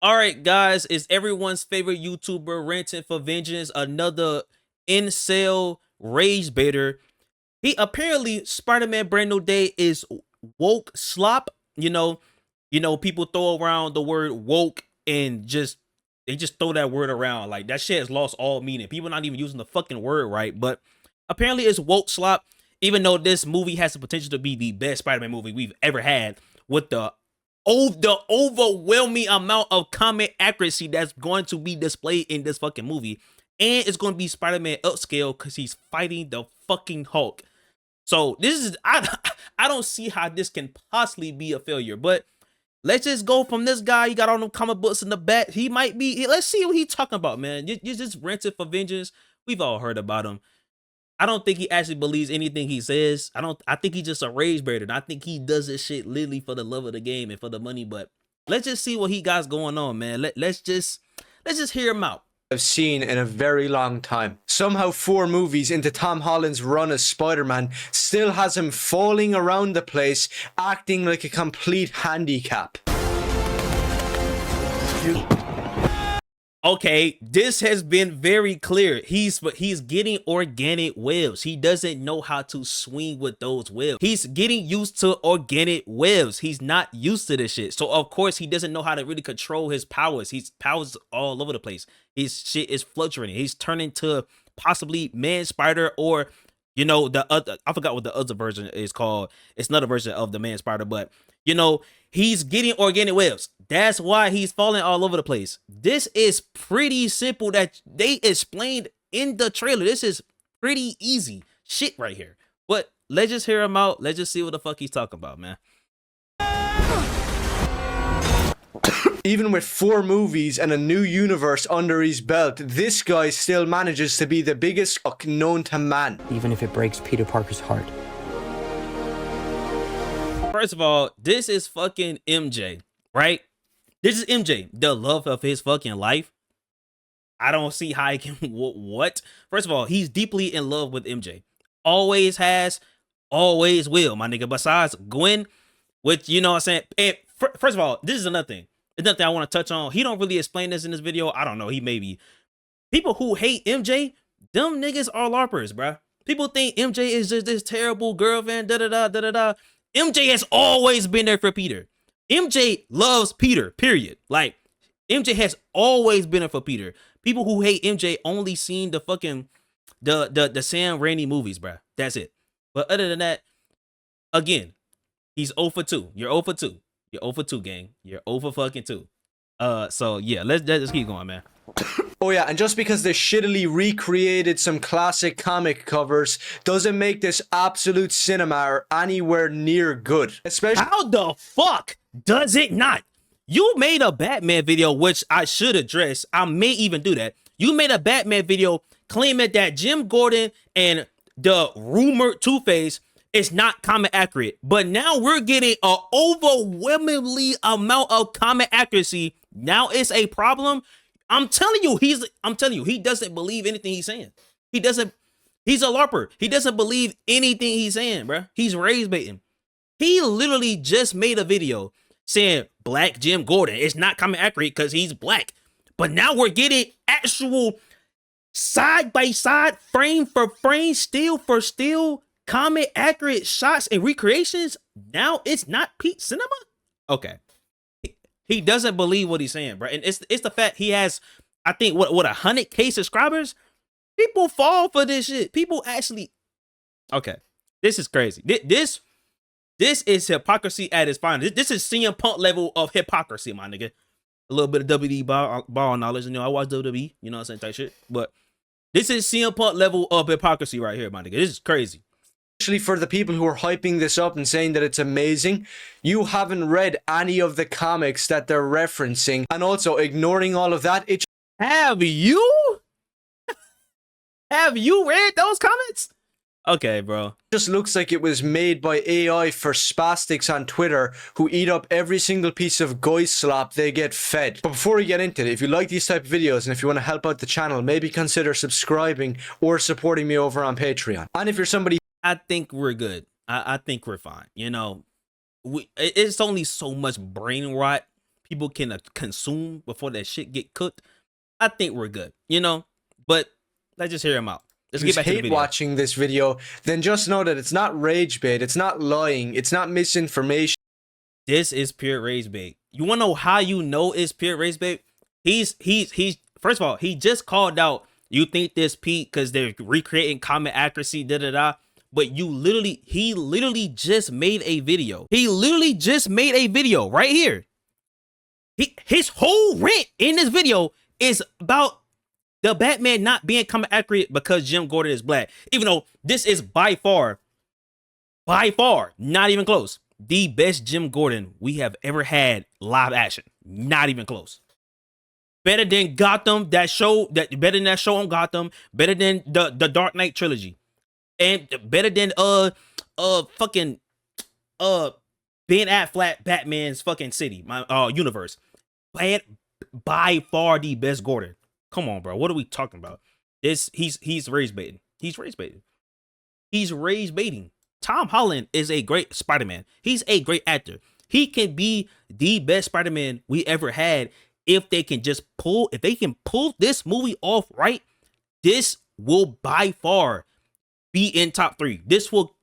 All right, guys, it's everyone's favorite YouTuber ranting for vengeance, another incel rage baiter. He apparently Spider-Man Brand New Day is woke slop. People throw around the word woke and they just throw that word around like that shit has lost all meaning. People not even using the fucking word right, but apparently it's woke slop. Even though this movie has the potential to be the best Spider-Man movie we've ever had, with the overwhelming amount of comic accuracy that's going to be displayed in this fucking movie, and it's going to be Spider-Man upscale because he's fighting the fucking Hulk. So this is I don't see how this can possibly be a failure. But let's just go from this guy. He got all them comic books in the back. He might be. Let's see what he's talking about, man. You just rented for vengeance. We've all heard about him. I don't think he actually believes anything he says. I think he's just a rage baiter. I think he does this shit literally for the love of the game and for the money. But let's just see what he got going on, man. Let's just hear him out. I've seen in a very long time. Somehow 4 movies into Tom Holland's run as Spider-Man still has him falling around the place, acting like a complete handicap. Okay, this has been very clear. He's getting organic webs. He doesn't know how to swing with those webs. He's getting used to organic webs. He's not used to this shit. So of course he doesn't know how to really control his powers. His powers all over the place. His shit is fluctuating. He's turning to possibly Man Spider, or the other, I forgot what the other version is called. It's another version of the Man Spider, but he's getting organic webs. That's why he's falling all over the place. This is pretty simple that they explained in the trailer. This is pretty easy shit right here. But let's just hear him out. Let's just see what the fuck he's talking about, man. Even with 4 movies and a new universe under his belt, this guy still manages to be the biggest fuck known to man. Even if it breaks Peter Parker's heart. First of all, this is fucking MJ, right? This is MJ, the love of his fucking life. I don't see how he can, what? First of all, he's deeply in love with MJ. Always has, always will, my nigga. Besides Gwen, which, you know what I'm saying? And first of all, this is another thing. Another thing I want to touch on. He don't really explain this in this video. I don't know. He maybe. People who hate MJ, them niggas are LARPers, bruh. People think MJ is just this terrible girlfriend, da-da-da. MJ has always been there for Peter. MJ loves Peter, period. Like, MJ has always been there for Peter. People who hate MJ only seen the fucking, the Sam Raimi movies, bruh. That's it. But other than that, again, he's 0 for 2. You're 0 for 2. You're 0 for 2, gang. You're 0 for fucking 2. So yeah, let's keep going, man. Oh yeah, and just because they shittily recreated some classic comic covers doesn't make this absolute cinema anywhere near good. Especially how the fuck does it not? You made a Batman video, which I should address. I may even do that. You made a Batman video claiming that Jim Gordon and the rumored Two-Face is not comic accurate, but now we're getting an overwhelmingly amount of comic accuracy. Now it's a problem. I'm telling you, he doesn't believe anything he's saying. He's a LARPer. He doesn't believe anything he's saying, bro. He's rage baiting. He literally just made a video saying Black Jim Gordon is not comic accurate because he's black. But now we're getting actual side by side, frame for frame, still for still, comic accurate shots and recreations. Now it's not Pete Cinema. Okay. He doesn't believe what he's saying, bro. And it's the fact he has, I think, what 100K subscribers? People fall for this shit. People actually, okay. This is crazy. This is hypocrisy at its finest. This is CM Punk level of hypocrisy, my nigga. A little bit of WWE ball knowledge. I watch WWE, you know what I'm saying, type shit. But this is CM Punk level of hypocrisy right here, my nigga. This is crazy. Especially for the people who are hyping this up and saying that it's amazing, you haven't read any of the comics that they're referencing, and also ignoring all of that. Have you? Have you read those comics? Okay, bro. Just looks like it was made by AI for spastics on Twitter who eat up every single piece of guy slop they get fed. But before we get into it, if you like these type of videos and if you want to help out the channel, maybe consider subscribing or supporting me over on Patreon. And if you're somebody, I think we're good. I think we're fine. It's only so much brain rot people can consume before that shit get cooked, I think we're good, you know. But let's just hear him out. Let's get back to the video. Watching this video, then just know that it's not rage bait, it's not lying, it's not misinformation. This is pure rage bait. You want to know how you know it's pure rage bait? He's first of all, he just called out, you think this Pete because they're recreating comment accuracy, but he literally just made a video. He literally just made a video right here. His whole rant in this video is about the Batman not being comment accurate because Jim Gordon is black. Even though this is by far, not even close, the best Jim Gordon we have ever had live action. Not even close. Better than Gotham, better than that show on Gotham, better than the Dark Knight trilogy. And better than fucking Ben Affleck Batman's fucking city, my universe. By far the best Gordon. Come on, bro. What are we talking about? He's rage baiting. He's rage baiting. Tom Holland is a great Spider-Man. He's a great actor. He can be the best Spider-Man we ever had if they can pull this movie off right. This will by far be in top 3. This will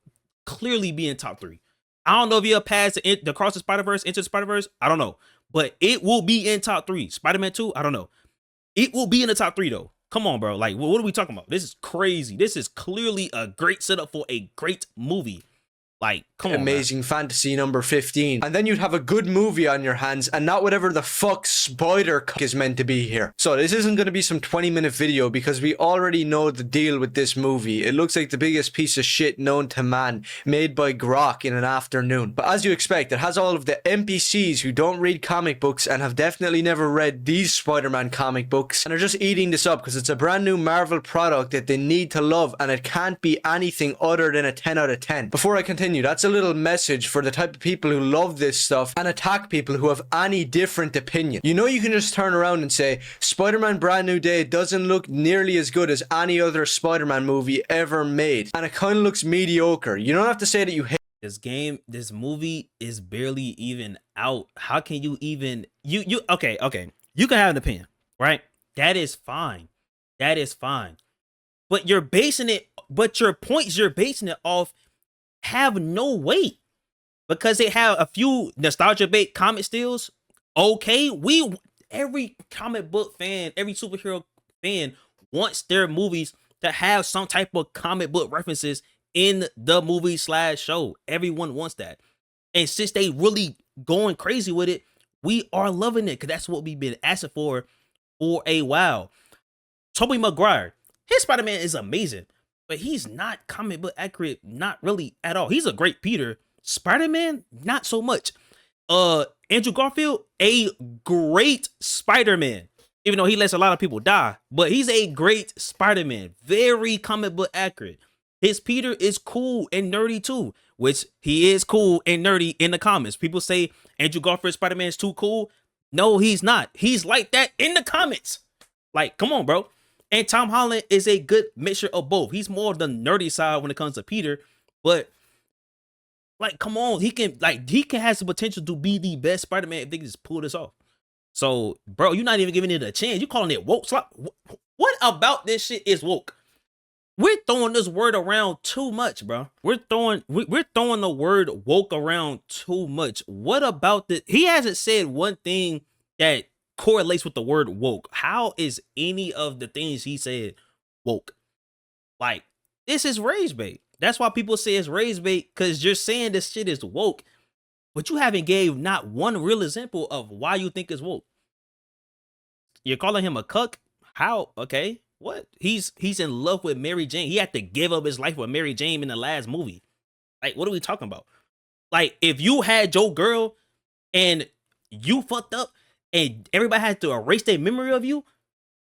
clearly be in top 3. I don't know if you'll pass the Cross the Spider-Verse, Into the Spider-Verse. I don't know. But it will be in top 3. Spider-Man 2, I don't know. It will be in the top 3 though. Come on, bro. Like, what are we talking about? This is crazy. This is clearly a great setup for a great movie. Like, come on, Amazing man. Fantasy number 15. And then you'd have a good movie on your hands and not whatever the fuck spider is meant to be here. So this isn't going to be some 20-minute video because we already know the deal with this movie. It looks like the biggest piece of shit known to man, made by Grok in an afternoon. But as you expect, it has all of the NPCs who don't read comic books and have definitely never read these Spider-Man comic books and are just eating this up because it's a brand new Marvel product that they need to love and it can't be anything other than a 10 out of 10. Before I continue, that's a little message for the type of people who love this stuff and attack people who have any different opinion. You know, you can just turn around and say Spider-Man Brand New Day doesn't look nearly as good as any other Spider-Man movie ever made, and it kind of looks mediocre. You don't have to say that you hate this movie is barely even out. How can you even okay, you can have an opinion, right? That is fine, but your points you're basing it off have no weight because they have a few nostalgia bait comic steals. Okay, every comic book fan, every superhero fan wants their movies to have some type of comic book references in the movie / show. Everyone wants that, and since they really going crazy with it, we are loving it because that's what we've been asking for a while. Tobey Maguire, his Spider-Man is amazing, but he's not comic book accurate, not really at all. He's a great Peter. Spider-Man, not so much. Andrew Garfield, a great Spider-Man, even though he lets a lot of people die, but he's a great Spider-Man, very comic book accurate. His Peter is cool and nerdy too, which he is cool and nerdy in the comics. People say Andrew Garfield's Spider-Man is too cool. No, he's not. He's like that in the comics. Like, come on, bro. And Tom Holland is a good mixture of both. He's more of the nerdy side when it comes to Peter, but like, come on, he can have the potential to be the best Spider-Man if they can just pull this off. So, bro, you're not even giving it a chance. You calling it woke slop? What about this shit is woke? We're throwing this word around too much, bro. We're throwing the word woke around too much. What about the? He hasn't said one thing that correlates with the word woke. How is any of the things he said woke? Like, this is rage bait. That's why people say it's rage bait, because you're saying this shit is woke, but you haven't gave not one real example of why you think it's woke. You're calling him a cuck? How? Okay, what? He's in love with Mary Jane. He had to give up his life with Mary Jane in the last movie. Like, what are we talking about? Like, if you had your girl and you fucked up and everybody had to erase their memory of you,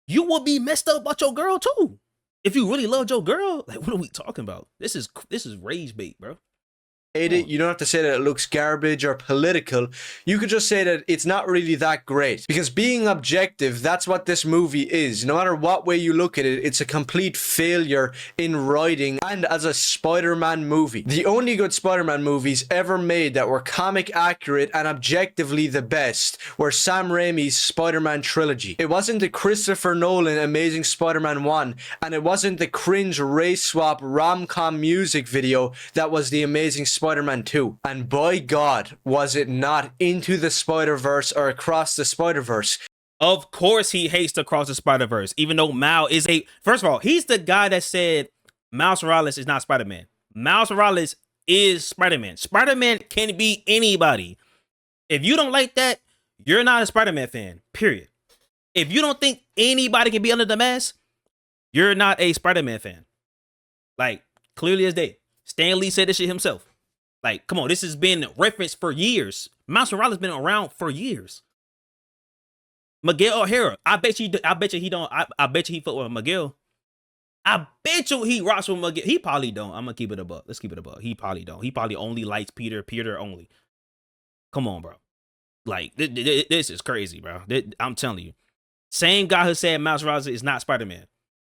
you would be messed up about your girl too. If you really loved your girl, like, what are we talking about? This is rage bait, bro. it. You don't have to say that it looks garbage or political. You could just say that it's not really that great. Because being objective, that's what this movie is. No matter what way you look at it, it's a complete failure in writing and as a Spider-Man movie. The only good Spider-Man movies ever made that were comic accurate and objectively the best were Sam Raimi's Spider-Man trilogy. It wasn't the Christopher Nolan Amazing Spider-Man 1, and it wasn't the cringe race swap rom-com music video that was the Amazing Spider-Man 2. And by God, was it not Into the Spider-Verse or Across the Spider-Verse. Of course he hates Across the Spider-Verse, even though Mal is a... First of all, he's the guy that said Miles Morales is not Spider-Man. Miles Morales is Spider-Man. Spider-Man can be anybody. If you don't like that, you're not a Spider-Man fan, period. If you don't think anybody can be under the mask, you're not a Spider-Man fan. Like, clearly as day. Stan Lee said this shit himself. Like, come on, this has been referenced for years. Miles Morales been around for years. Miguel O'Hara, I bet you he don't. I bet you he fuck with Miguel. I bet you he rocks with Miguel. He probably don't. I'm gonna keep it a buck. Let's keep it a buck. He probably don't. He probably only likes Peter only. Come on, bro. Like, this is crazy, bro. I'm telling you. Same guy who said Miles Morales is not Spider-Man.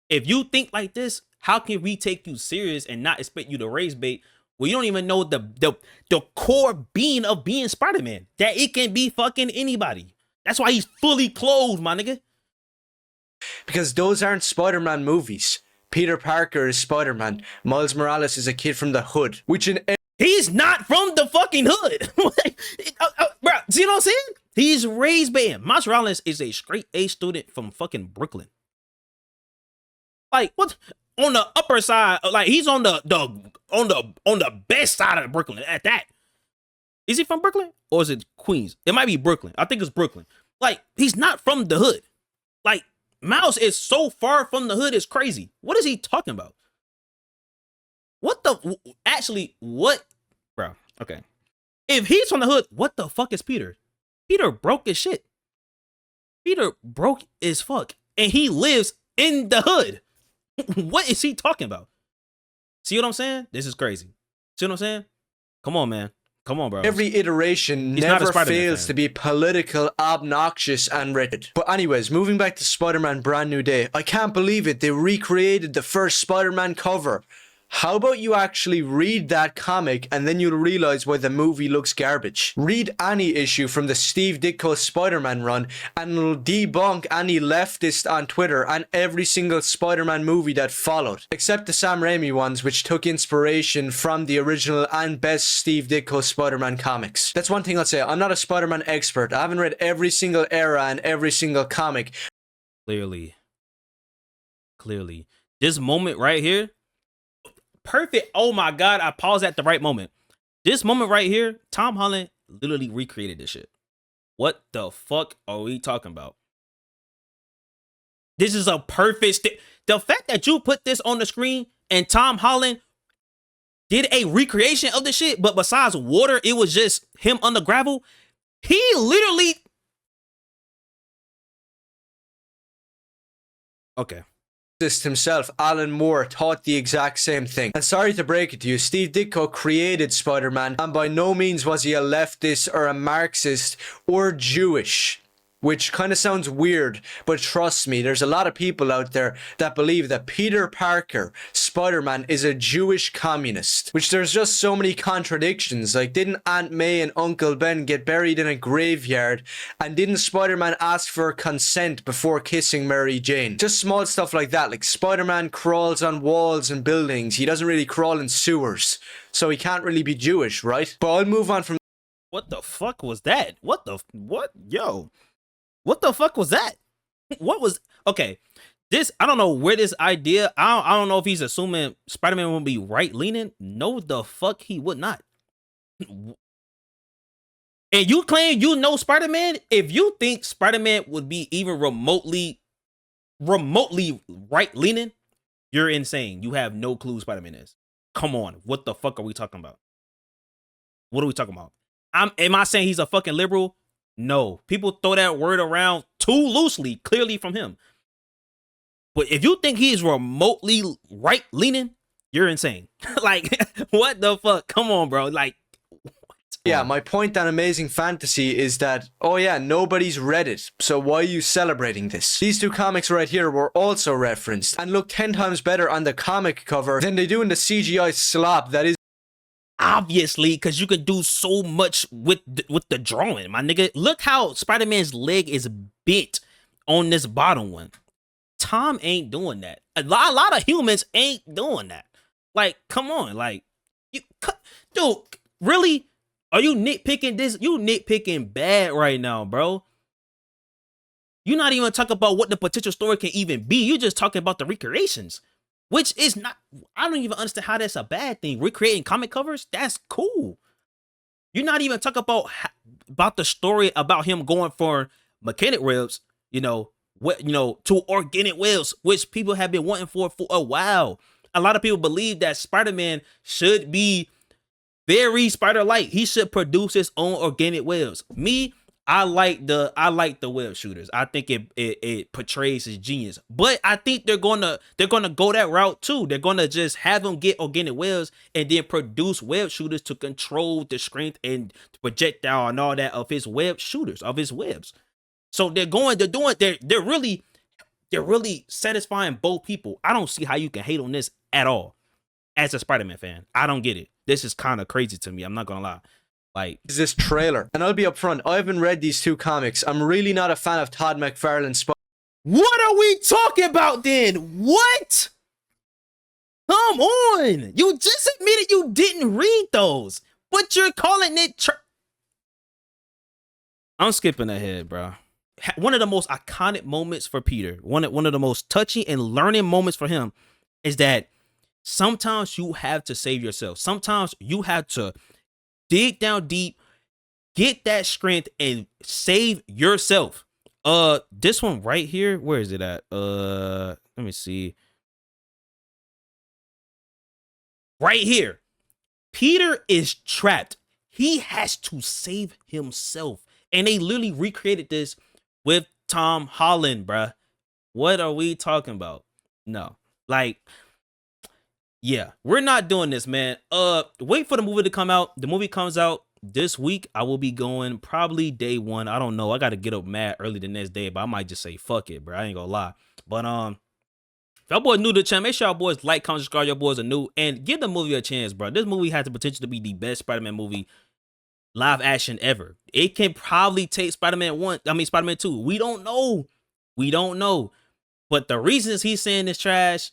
If you think like this, how can we take you serious and not expect you to raise bait? Well, you don't even know the core being of being Spider-Man. That it can be fucking anybody. That's why he's fully clothed, my nigga. Because those aren't Spider-Man movies. Peter Parker is Spider-Man. Miles Morales is a kid from the hood. Which in... He's not from the fucking hood. Bro, see what I'm saying? He's raised band. Miles Morales is a straight A student from fucking Brooklyn. Like, what? On the upper side, like he's on the best side of Brooklyn at that. Is he from Brooklyn or is it Queens? It might be Brooklyn. I think it's Brooklyn. Like, he's not from the hood. Like, Miles is so far from the hood, it's crazy. What is he talking about? What the, actually, what, bro, okay. If he's from the hood, what the fuck is Peter? Peter broke as shit. Peter broke as fuck. And he lives in the hood. What is he talking about? See what I'm saying? This is crazy. See what I'm saying? Come on, man. Come on, bro. Every iteration never fails to be political, obnoxious, and written. But anyways, moving back to Spider-Man Brand New Day. I can't believe it. They recreated the first Spider-Man cover. How about you actually read that comic and then you'll realize why the movie looks garbage. Read any issue from the Steve Ditko Spider-Man run and it'll debunk any leftist on Twitter and every single Spider-Man movie that followed. Except the Sam Raimi ones, which took inspiration from the original and best Steve Ditko Spider-Man comics. That's one thing I'll say. I'm not a Spider-Man expert. I haven't read every single era and every single comic. Clearly. This moment right here, perfect. Oh my God, I paused at the right moment. This moment right here, Tom Holland literally recreated this shit. What the fuck are we talking about? This is a perfect the fact that you put this on the screen and Tom Holland did a recreation of the shit, but besides water, it was just him on the gravel. He literally... Okay. Himself, Alan Moore, thought the exact same thing. And sorry to break it to you, Steve Ditko created Spider-Man, and by no means was he a leftist or a Marxist or Jewish. Which kind of sounds weird, but trust me, there's a lot of people out there that believe that Peter Parker, Spider-Man, is a Jewish communist. Which there's just so many contradictions. Like, didn't Aunt May and Uncle Ben get buried in a graveyard? And didn't Spider-Man ask for consent before kissing Mary Jane? Just small stuff like that. Like, Spider-Man crawls on walls and buildings. He doesn't really crawl in sewers. So he can't really be Jewish, right? But I'll move on from... What the fuck was that? What? Yo. What the fuck was that? What was... Okay, this... I don't know where this idea... I don't know if he's assuming Spider-Man will be right-leaning. No, the fuck he would not. And you claim you know Spider-Man? If you think Spider-Man would be even remotely right-leaning, you're insane. You have no clue who Spider-Man is. Come on. What the fuck are we talking about? What are we talking about? Am I saying he's a fucking liberal? No, people throw that word around too loosely, clearly from him. But if you think he's remotely right-leaning, You're insane. Like, what the fuck? Come on, bro. Like, what? Yeah, my point on Amazing Fantasy is that, oh yeah, nobody's read it, so why are you celebrating this? These two comics right here were also referenced and look 10 times better on the comic cover than they do in the CGI slop that is. Obviously, because you can do so much with the drawing, my nigga. Look how Spider-Man's leg is bent on this bottom one. Tom ain't doing that. A lot of humans ain't doing that. Like, come on, like, dude, really? Are you nitpicking this? You nitpicking bad right now, bro. You're not even talking about what the potential story can even be. You're just talking about the recreations, which is not, I don't even understand how that's a bad thing. Recreating comic covers, that's cool. You're not even talking about the story about him going for mechanic webs, to organic webs, which people have been wanting for a while. A lot of people believe that Spider-Man should be very spider-like. He should produce his own organic webs. Me, I like the web shooters. I think it portrays his genius. But I think they're gonna go that route too. They're gonna just have him get organic webs and then produce web shooters to control the strength and projectile and all that of his web shooters, of his webs. So they're really satisfying both people. I don't see how you can hate on this at all. As a Spider-Man fan, I don't get it. This is kind of crazy to me. I'm not gonna lie. Like, Is this trailer? And I'll be upfront, I haven't read these two comics. I'm really not a fan of Todd McFarlane's what are we talking about then? What? Come on. You just admitted you didn't read those, but you're calling it I'm skipping ahead, bro. One of the most iconic moments for Peter, one of the most touching and learning moments for him is that sometimes you have to save yourself. Sometimes you have to dig down deep, get that strength, and save yourself. This one right here, where is it at? Let me see. Right here. Peter is trapped. He has to save himself. And they literally recreated this with Tom Holland, bruh. What are we talking about? No. Like, yeah, we're not doing this, man. Wait for the movie to come out. The movie comes out this week. I will be going probably day one. I don't know. I got to get up mad early the next day, but I might just say fuck it, bro. I ain't gonna lie. But if y'all boys new to the channel, make sure y'all boys like, comment, subscribe. Y'all boys are new, and give the movie a chance, bro. This movie has the potential to be the best Spider-Man movie live action ever. It can probably take Spider-Man 2. We don't know. But the reasons he's saying this trash,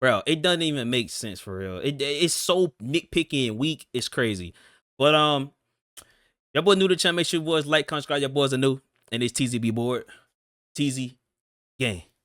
bro, it doesn't even make sense for real. It's so nitpicky and weak. It's crazy. But y'all boys new to the channel. Make sure you boys like, comment, subscribe. Y'all boys are new. And it's TZB board. TZ gang.